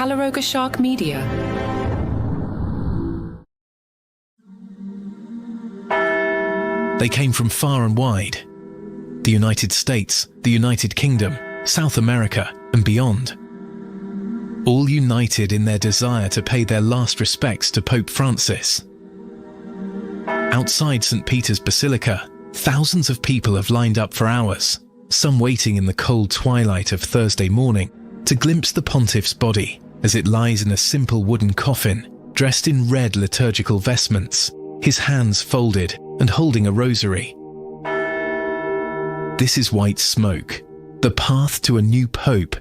Calaroga Shark Media. They came from far and wide. The United States, the United Kingdom, South America, and beyond. All united in their desire to pay their last respects to Pope Francis. Outside St. Peter's Basilica, thousands of people have lined up for hours, some waiting in the cold twilight of Thursday morning to glimpse the pontiff's body as it lies in a simple wooden coffin, dressed in red liturgical vestments, his hands folded and holding a rosary. This is white smoke, the path to a new pope.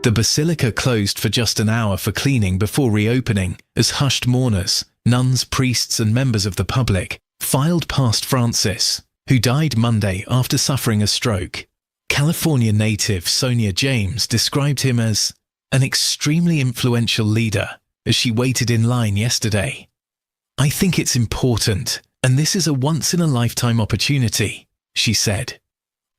The basilica closed for just an hour for cleaning before reopening as hushed mourners, nuns, priests and members of the public filed past Francis, who died Monday after suffering a stroke. California native Sonia James described him as an extremely influential leader as she waited in line yesterday. "I think it's important, and this is a once-in-a-lifetime opportunity," she said.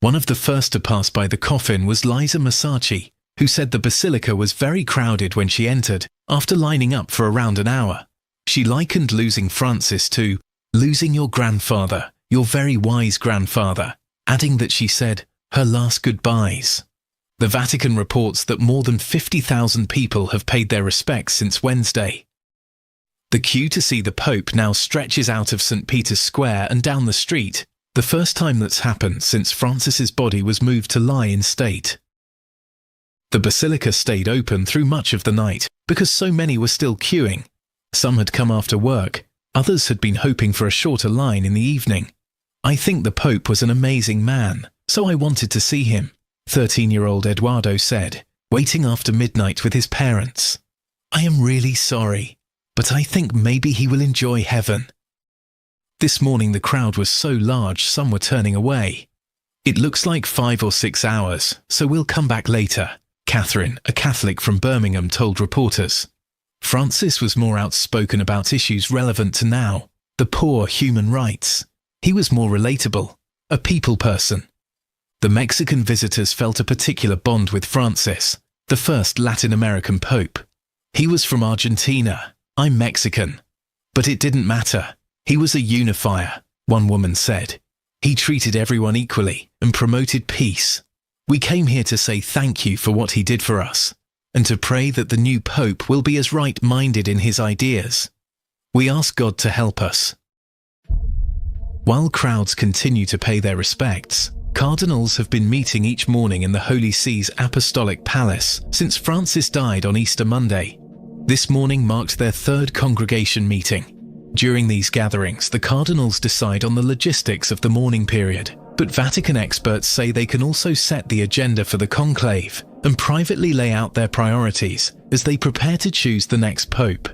One of the first to pass by the coffin was Liza Massachi, who said the basilica was very crowded when she entered after lining up for around an hour. She likened losing Francis to losing your grandfather, your very wise grandfather, adding that she said her last goodbyes. The Vatican reports that more than 50,000 people have paid their respects since Wednesday. The queue to see the Pope now stretches out of St. Peter's Square and down the street, the first time that's happened since Francis's body was moved to lie in state. The basilica stayed open through much of the night because so many were still queuing. Some had come after work, others had been hoping for a shorter line in the evening. "I think the Pope was an amazing man, so I wanted to see him," 13-year-old Eduardo said, waiting after midnight with his parents. "I am really sorry, but I think maybe he will enjoy heaven." This morning the crowd was so large some were turning away. "It looks like 5 or 6 hours, so we'll come back later," Catherine, a Catholic from Birmingham, told reporters. Francis was more outspoken about issues relevant to now, the poor, human rights. He was more relatable, a people person. The Mexican visitors felt a particular bond with Francis, the first Latin American pope. "He was from Argentina, I'm Mexican. But it didn't matter. He was a unifier," one woman said. "He treated everyone equally and promoted peace. We came here to say thank you for what he did for us, and to pray that the new pope will be as right-minded in his ideas. We ask God to help us." While crowds continue to pay their respects, cardinals have been meeting each morning in the Holy See's Apostolic Palace since Francis died on Easter Monday. This morning marked their third congregation meeting. During these gatherings, the cardinals decide on the logistics of the mourning period, but Vatican experts say they can also set the agenda for the conclave and privately lay out their priorities as they prepare to choose the next pope.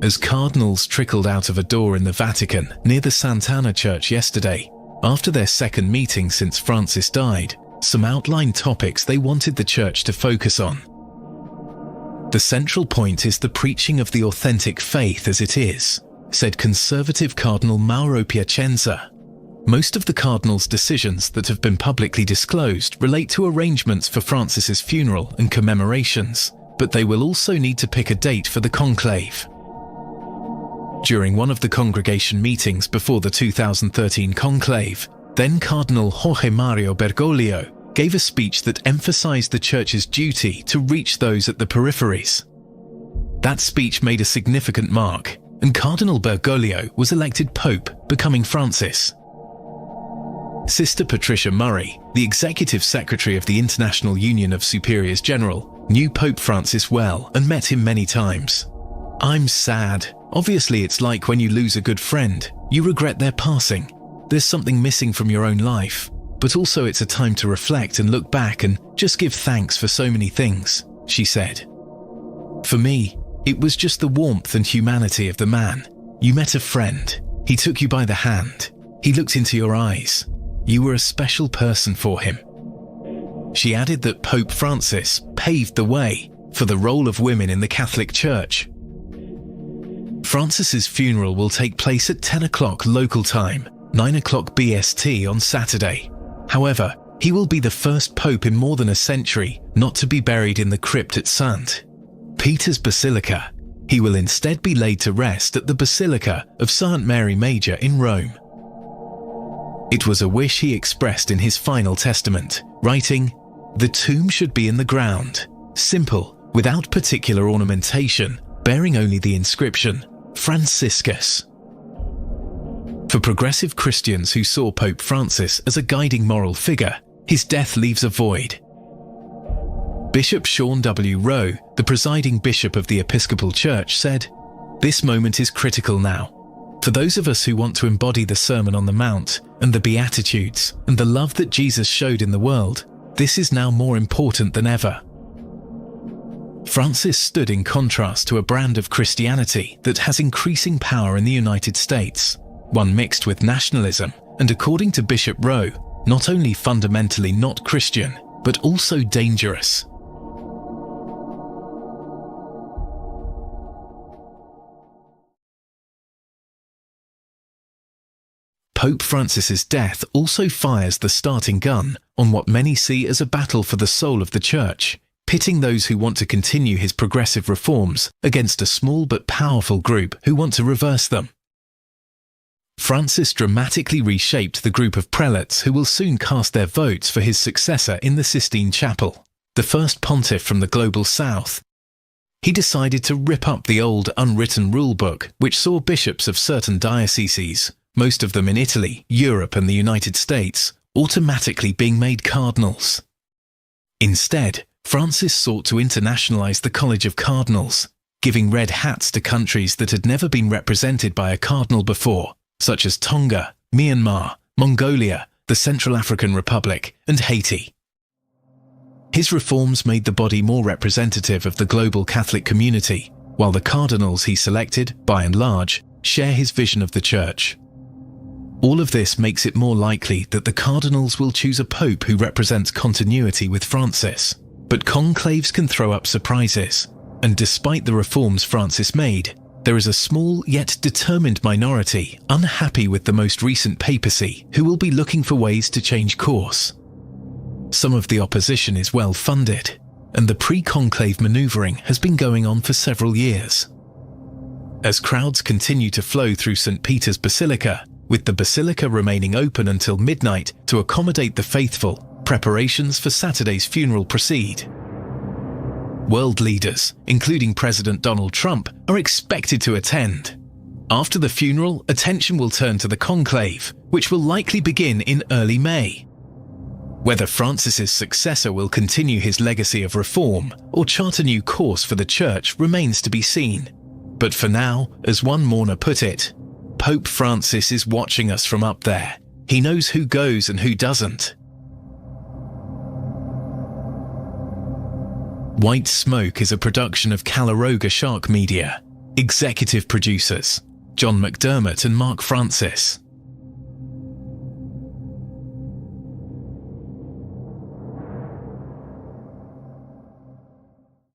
As cardinals trickled out of a door in the Vatican near the Sant'Anna Church yesterday, after their second meeting since Francis died, some outlined topics they wanted the church to focus on. "The central point is the preaching of the authentic faith as it is," said conservative Cardinal Mauro Piacenza. Most of the cardinals' decisions that have been publicly disclosed relate to arrangements for Francis's funeral and commemorations, but they will also need to pick a date for the conclave. During one of the congregation meetings before the 2013 conclave, then Cardinal Jorge Mario Bergoglio gave a speech that emphasized the Church's duty to reach those at the peripheries. That speech made a significant mark, and Cardinal Bergoglio was elected Pope, becoming Francis. Sister Patricia Murray, the Executive Secretary of the International Union of Superiors General, knew Pope Francis well and met him many times. "I'm sad. Obviously it's like when you lose a good friend, you regret their passing. There's something missing from your own life, but also it's a time to reflect and look back and just give thanks for so many things," she said. "For me, it was just the warmth and humanity of the man. You met a friend. He took you by the hand. He looked into your eyes. You were a special person for him." She added that Pope Francis paved the way for the role of women in the Catholic Church. Francis's funeral will take place at 10 o'clock local time, 9 o'clock BST on Saturday. However, He will be the first pope in more than a century not to be buried in the crypt at St. Peter's Basilica. He will instead be laid to rest at the Basilica of St. Mary Major in Rome. It was a wish he expressed in his final testament, writing, "The tomb should be in the ground, simple, without particular ornamentation, bearing only the inscription, Franciscus." For progressive Christians who saw Pope Francis as a guiding moral figure, his death leaves a void. Bishop Sean W. Rowe, the presiding bishop of the Episcopal Church, said, "This moment is critical now. For those of us who want to embody the Sermon on the Mount and the Beatitudes and the love that Jesus showed in the world, this is now more important than ever." Francis stood in contrast to a brand of Christianity that has increasing power in the United States, one mixed with nationalism and, according to Bishop Rowe, not only fundamentally not Christian, but also dangerous. Pope Francis's death also fires the starting gun on what many see as a battle for the soul of the Church, pitting those who want to continue his progressive reforms against a small but powerful group who want to reverse them. Francis dramatically reshaped the group of prelates who will soon cast their votes for his successor in the Sistine Chapel, the first pontiff from the global south. He decided to rip up the old unwritten rulebook which saw bishops of certain dioceses, most of them in Italy, Europe and the United States, automatically being made cardinals. Instead, Francis sought to internationalize the College of Cardinals, giving red hats to countries that had never been represented by a cardinal before, such as Tonga, Myanmar, Mongolia, the Central African Republic, and Haiti. His reforms made the body more representative of the global Catholic community, while the cardinals he selected, by and large, share his vision of the Church. All of this makes it more likely that the cardinals will choose a pope who represents continuity with Francis. But conclaves can throw up surprises, and despite the reforms Francis made, there is a small yet determined minority unhappy with the most recent papacy who will be looking for ways to change course. Some of the opposition is well funded, and the pre-conclave manoeuvring has been going on for several years. As crowds continue to flow through St. Peter's Basilica, with the Basilica remaining open until midnight to accommodate the faithful, preparations for Saturday's funeral proceed. World leaders, including President Donald Trump, are expected to attend. After the funeral, attention will turn to the conclave, which will likely begin in early May. Whether Francis's successor will continue his legacy of reform or chart a new course for the Church remains to be seen. But for now, as one mourner put it, Pope Francis is watching us from up there. He knows who goes and who doesn't. White Smoke is a production of Calaroga Shark Media. Executive producers, John McDermott and Mark Francis.